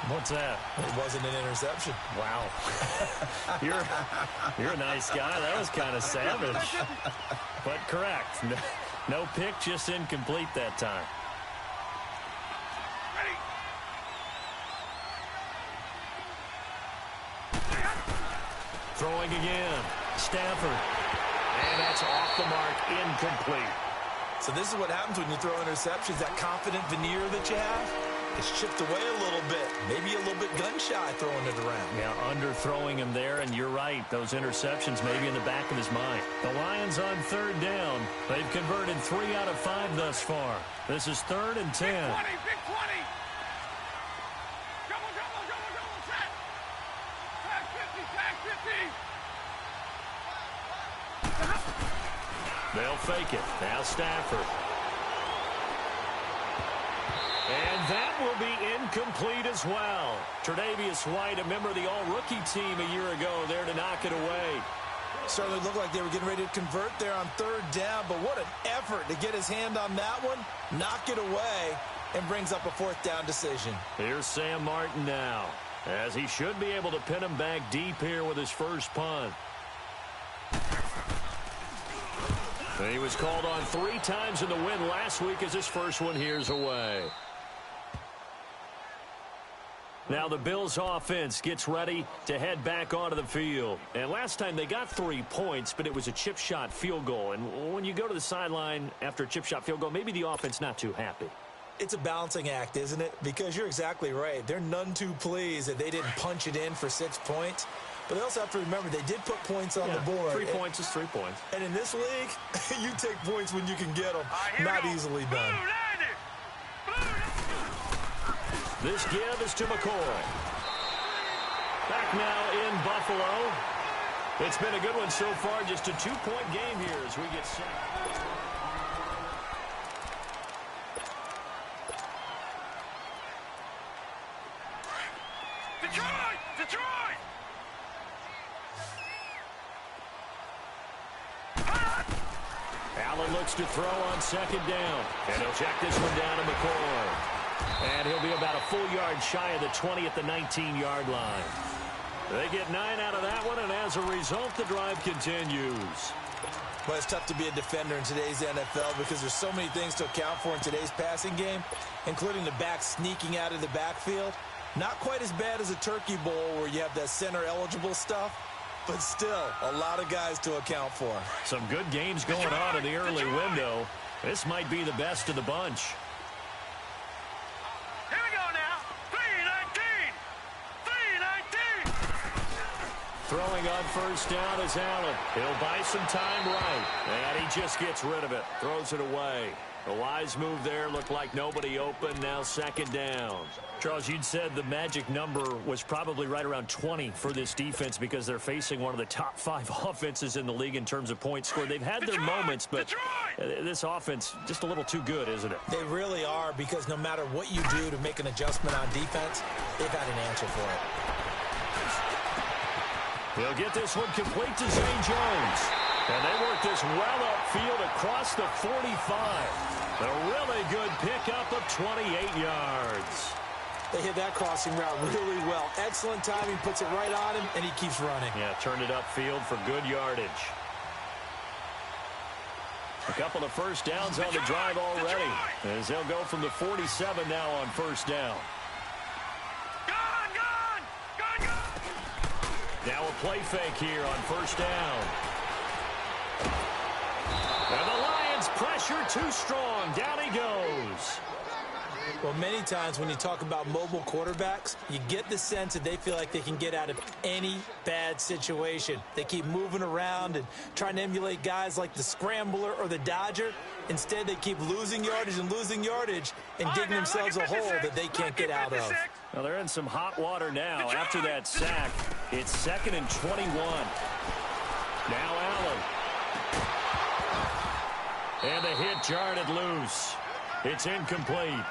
What's that? It wasn't an interception. Wow. You're a nice guy. That was kind of savage. But correct. No pick, just incomplete that time. Throwing again. Stafford. And that's off the mark, incomplete. So this is what happens when you throw interceptions. That confident veneer that you have, it's chipped away a little bit. Maybe a little bit gun-shy throwing it around. Yeah, underthrowing him there, and you're right. Those interceptions maybe in the back of his mind. The Lions on 3rd down. They've converted 3 out of 5 thus far. This is 3rd and 10. Big 20, big 20. Double, double, double, double, set. Tag 50, tag 50. They'll fake it. Now Stafford. And that will be incomplete as well. Tre'Davious White, a member of the all-rookie team a year ago, there to knock it away. Certainly looked like they were getting ready to convert there on 3rd down, but what an effort to get his hand on that one, knock it away, and brings up a 4th down decision. Here's Sam Martin now, as he should be able to pin him back deep here with his first punt. He was called on 3 times in the win last week as his first one here's away. Now the Bills offense gets ready to head back onto the field. And last time they got 3 points, but it was a chip shot field goal. And when you go to the sideline after a chip shot field goal, maybe the offense not too happy. It's a balancing act, isn't it? Because you're exactly right. They're none too pleased that they didn't punch it in for 6 points. But they also have to remember they did put points on the board. 3 points is 3 points. And in this league, you take points when you can get them. Not easily done. This give is to McCoy. Back now in Buffalo. It's been a good one so far. Just a 2-point game here as we get set. Detroit! Detroit! Allen looks to throw on second down. And he'll check this one down to McCoy. And he'll be about a full yard shy of the 20 at the 19-yard line. They get 9 out of that one, and as a result, the drive continues. Well, it's tough to be a defender in today's NFL because there's so many things to account for in today's passing game, including the back sneaking out of the backfield. Not quite as bad as a Turkey Bowl where you have that center-eligible stuff, but still a lot of guys to account for. Some good games going on in the early window. This might be the best of the bunch. Here we go now. 3-19. 3-19. Throwing on first down is Allen. He'll buy some time right. And he just gets rid of it. Throws it away. A wise move there. Looked like nobody open. Now second down. Charles, you'd said the magic number was probably right around 20 for this defense because they're facing one of the top 5 offenses in the league in terms of points scored. They've had their moments, but this offense just a little too good, isn't it? They really are, because no matter what you do to make an adjustment on defense, they've got an answer for it. He'll get this one complete to Zay Jones. And they work this well upfield across the 45. A really good pickup of 28 yards. They hit that crossing route really well. Excellent timing, puts it right on him, and he keeps running. Yeah, turned it upfield for good yardage. A couple of first downs on the drive already, as they'll go from the 47 now on first down. Now a play fake here on first down. And the Lions pressure too strong. Down he goes. Well, many times when you talk about mobile quarterbacks, you get the sense that they feel like they can get out of any bad situation. They keep moving around and trying to emulate guys like the Scrambler or the Dodger. Instead, they keep losing yardage and digging themselves a hole that they can't get out of. Well, they're in some hot water now. After that sack, it's 2nd and 21. Now Allen. And the hit jarred it loose. It's incomplete.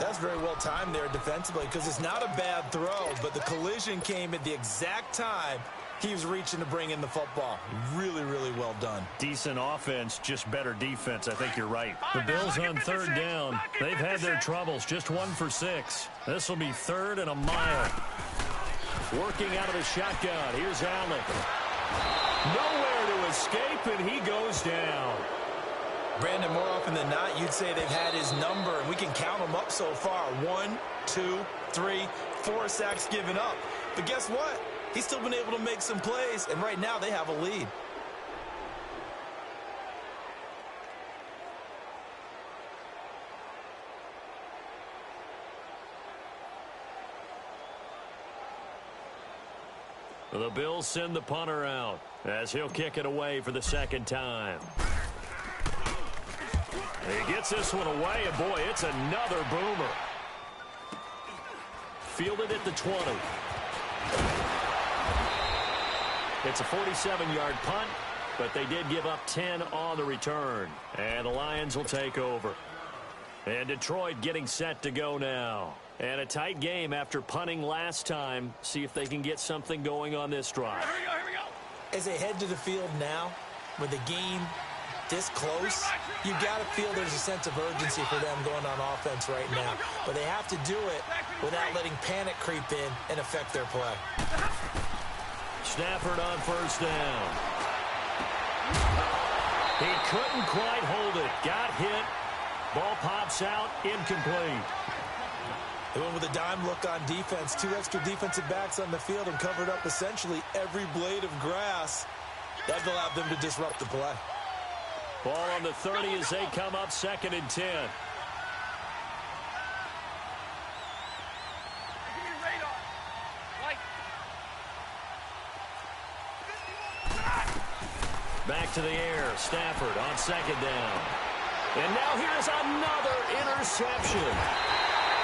That's very well timed there defensively, because it's not a bad throw, but the collision came at the exact time he was reaching to bring in the football. Really, really well done. Decent offense, just better defense. I think you're right. The Bills on third down. They've had their troubles, just 1 for 6. This will be 3rd and a mile. Working out of the shotgun. Here's Allen. Nowhere to escape, and he goes down. Brandon, more often than not, you'd say they've had his number, and we can count them up so far. 1, 2, 3, 4 sacks given up. But guess what? He's still been able to make some plays, and right now they have a lead. The Bills send the punter out as he'll kick it away for the second time. He gets this one away, and boy, it's another boomer. Fielded at the 20. It's a 47-yard punt, but they did give up 10 on the return. And the Lions will take over. And Detroit getting set to go now. And a tight game after punting last time. See if they can get something going on this drive. Here we go. As they head to the field now, with the game this close, you got to feel there's a sense of urgency for them going on offense right now. But they have to do it without letting panic creep in and affect their play. Stafford on first down. He couldn't quite hold it. Got hit. Ball pops out. Incomplete. They went with a dime look on defense. 2 extra defensive backs on the field and covered up essentially every blade of grass. That allowed them to disrupt the play. Ball on the 30 as they come up 2nd and 10. Back to the air. Stafford on 2nd down. And now here's another interception.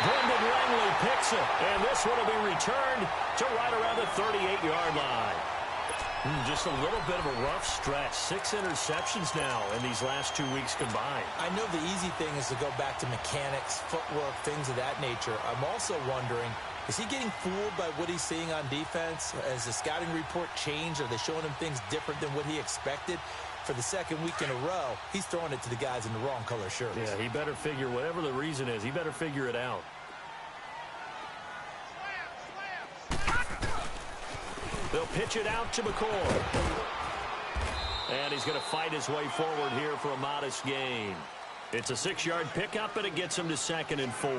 Brendan Langley picks it, and this one will be returned to right around the 38-yard line. Just a little bit of a rough stretch. 6 interceptions now in these last 2 weeks combined. I know the easy thing is to go back to mechanics, footwork, things of that nature. I'm also wondering, is he getting fooled by what he's seeing on defense? Has the scouting report changed? Are they showing him things different than what he expected? for the second week in a row, he's throwing it to the guys in the wrong color shirts. Yeah, he better figure, whatever the reason is, he better figure it out. They'll pitch it out to McCoy. And he's going to fight his way forward here for a modest gain. It's a 6-yard pickup, and it gets him to 2nd and 4.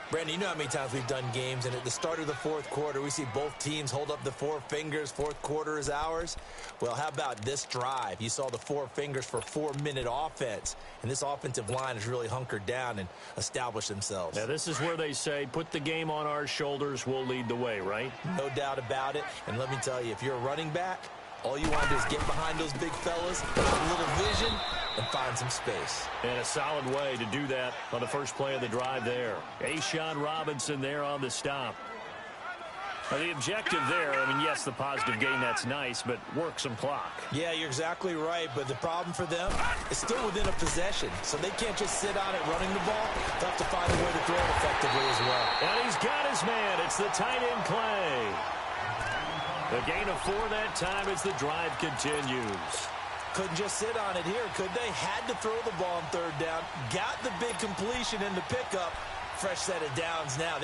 Brandon, you know how many times we've done games, and at the start of the fourth quarter, we see both teams hold up the 4 fingers, fourth quarter is ours. Well, how about this drive? You saw the 4 fingers for 4-minute offense, and this offensive line has really hunkered down and established themselves. Now, this is where they say, put the game on our shoulders, we'll lead the way, right? No doubt about it, and let me tell you, if you're a running back, all you want to do is get behind those big fellas, have a little vision, and find some space. And a solid way to do that on the first play of the drive there. A'Shawn Robinson there on the stop. Now, the objective there, I mean, yes, the positive gain, that's nice, but work some clock. Yeah, you're exactly right, but the problem for them is still within a possession, so they can't just sit on it running the ball. They'll have to find a way to throw it effectively as well. And he's got his man. It's the tight end Clay. The gain of 4 that time as the drive continues. Couldn't just sit on it here, could they? Had to throw the ball on 3rd down. Got the big completion in the pickup. Fresh set of downs now.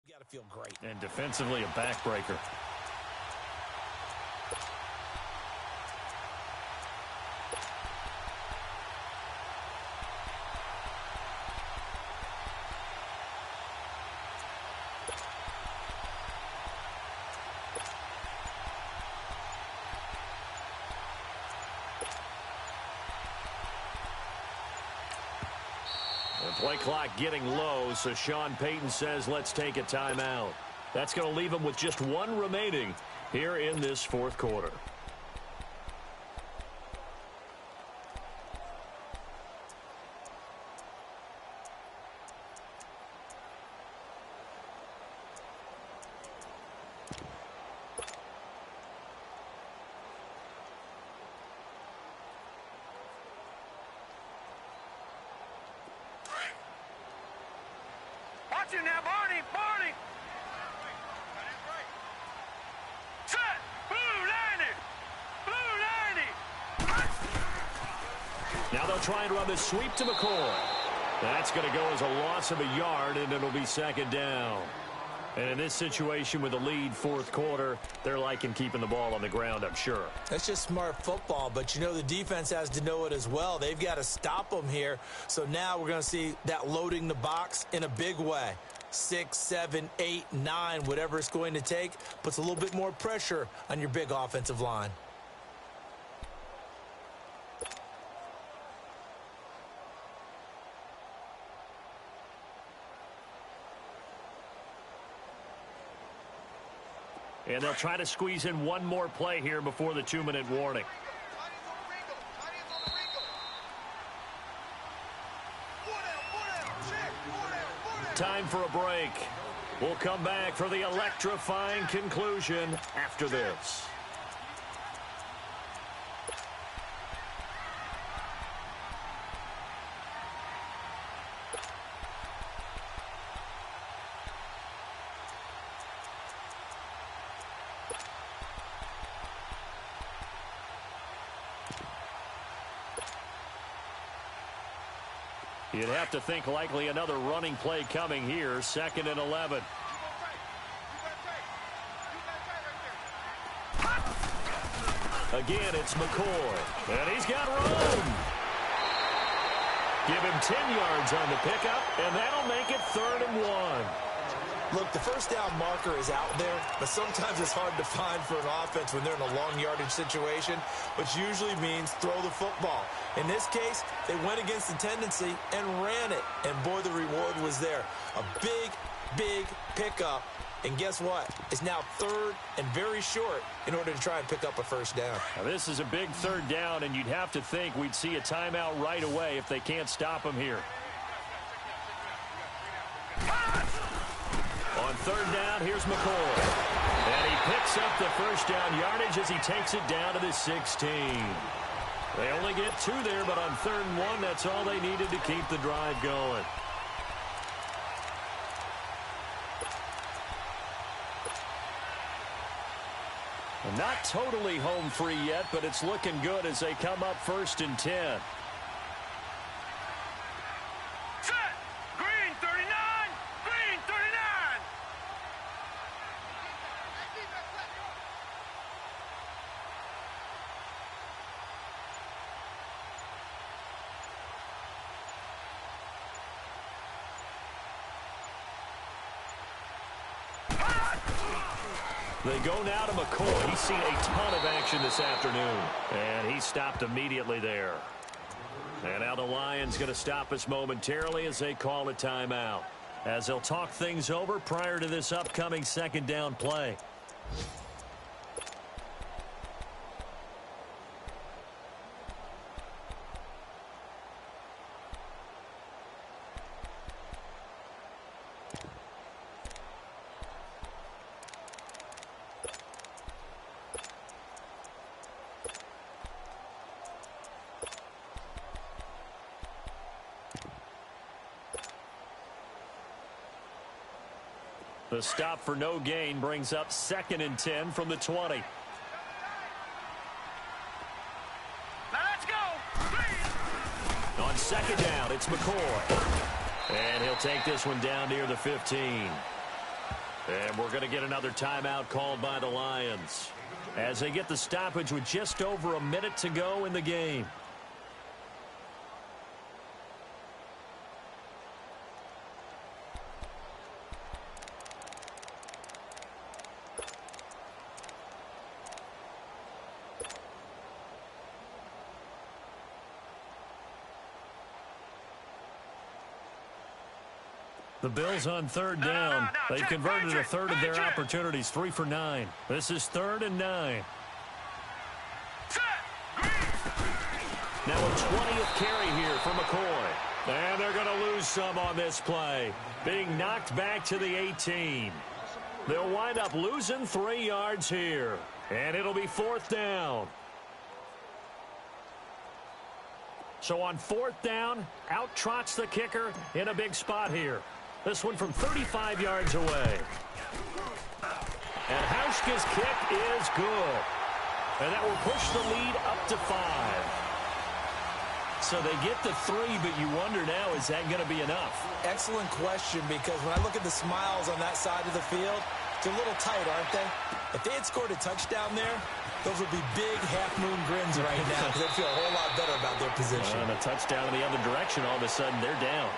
Got to feel great. And defensively, a backbreaker. Play clock getting low, so Sean Payton says let's take a timeout. That's going to leave him with just 1 remaining here in this 4th quarter. Watch him now, Barney! Barney! Set! Blue 90! Blue 90! Now they'll try and run this sweep to McCoy. That's going to go as a loss of a yard, and it'll be 2nd down. And in this situation with the lead 4th quarter, they're liking keeping the ball on the ground, I'm sure. That's just smart football, but you know the defense has to know it as well. They've got to stop them here. So now we're going to see that loading the box in a big way. 6, 7, 8, 9, whatever it's going to take, puts a little bit more pressure on your big offensive line. And they'll try to squeeze in 1 more play here before the 2-minute warning. Time for a break. We'll come back for the electrifying conclusion after this. You'd have to think likely another running play coming here. 2nd and 11. Again, it's McCoy. And he's got room. Give him 10 yards on the pickup, and that'll make it 3rd and 1. Look, the first down marker is out there, but sometimes it's hard to find for an offense when they're in a long yardage situation, which usually means throw the football. In this case, they went against the tendency and ran it, and boy, the reward was there. A big, big pickup And guess what? It's now third and very short in order to try and pick up a first down. Now, this is a big third down, and you'd have to think we'd see a timeout right away if they can't stop him here. On third down, here's McCoy. And he picks up the first down yardage as he takes it down to the 16. They only get 2 there, but on 3rd and 1, that's all they needed to keep the drive going. Not totally home free yet, but it's looking good as they come up 1st and 10. Set! Green 39! Green 39! They go now to McCoy. He's seen a ton of action this afternoon. And he stopped immediately there. And now the Lions going to stop us momentarily as they call a timeout. As they'll talk things over prior to this upcoming 2nd down play. The stop for no gain brings up 2nd and 10 from the 20. Now let's go! On 2nd down, it's McCoy. And he'll take this one down near the 15. And we're going to get another timeout called by the Lions as they get the stoppage with just over a minute to go in the game. The Bills on 3rd down. They've converted a third of their opportunities, 3 for 9. This is 3rd and 9. Now a 20th carry here for McCoy. And they're going to lose some on this play. Being knocked back to the 18. They'll wind up losing 3 yards here. And it'll be 4th down. So on 4th down, out trots the kicker in a big spot here. This one from 35 yards away. And Hauschka's kick is good. And that will push the lead up to 5. So they get the 3, but you wonder now, is that going to be enough? Excellent question, because when I look at the smiles on that side of the field, they're a little tight, aren't they? If they had scored a touchdown there, those would be big half-moon grins right now because they'd feel a whole lot better about their position. And a touchdown in the other direction, all of a sudden they're down.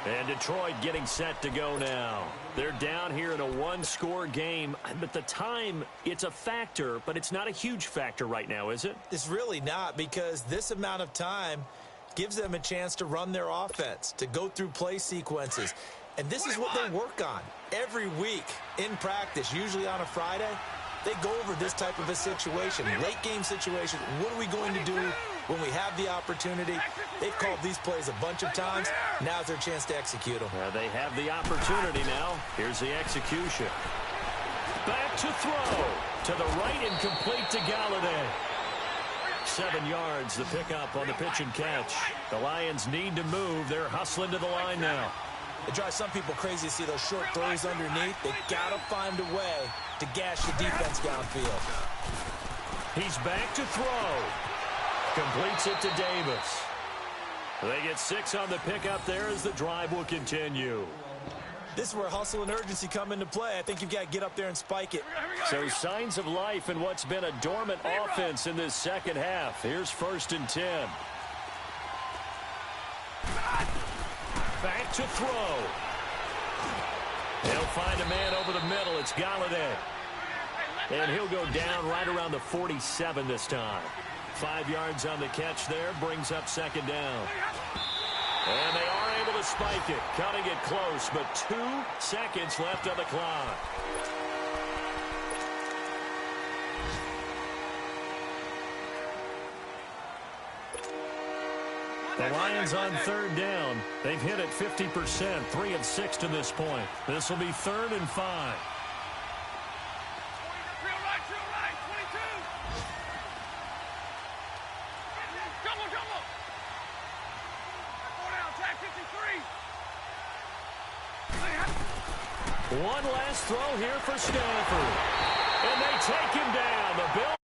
And Detroit getting set to go now. They're down here in a 1-score game. But the time, it's a factor, but it's not a huge factor right now, is it? It's really not, because this amount of time gives them a chance to run their offense, to go through play sequences. And this is what they work on every week in practice, usually on a Friday. They go over this type of a situation, late game situation. What are we going to do when we have the opportunity? They've called these plays a bunch of times. Now's their chance to execute them. They have the opportunity now. Here's the execution. Back to throw. To the right and complete to Galladay. 7 yards, the pickup on the pitch and catch. The Lions need to move. They're hustling to the line now. It drives some people crazy to see those short throws underneath. They got to find a way to gash the defense downfield. He's back to throw. Completes it to Davis. They get 6 on the pickup there as the drive will continue. This is where hustle and urgency come into play. I think you've got to get up there and spike it. So signs of life in what's been a dormant offense in this second half. Here's 1st and 10. Back to throw. They'll find a man over the middle. It's Galladay. And he'll go down right around the 47 this time. 5 yards on the catch there. Brings up 2nd down. And they are able to spike it. Cutting it close, but 2 seconds left on the clock. The Lions on third down. They've hit it 50%, 3 of 6 to this point. This will be 3rd and 5. Drill right, 22. Double. 4 down, tag 53. One last throw here for Stanford. And they take him down. The Bills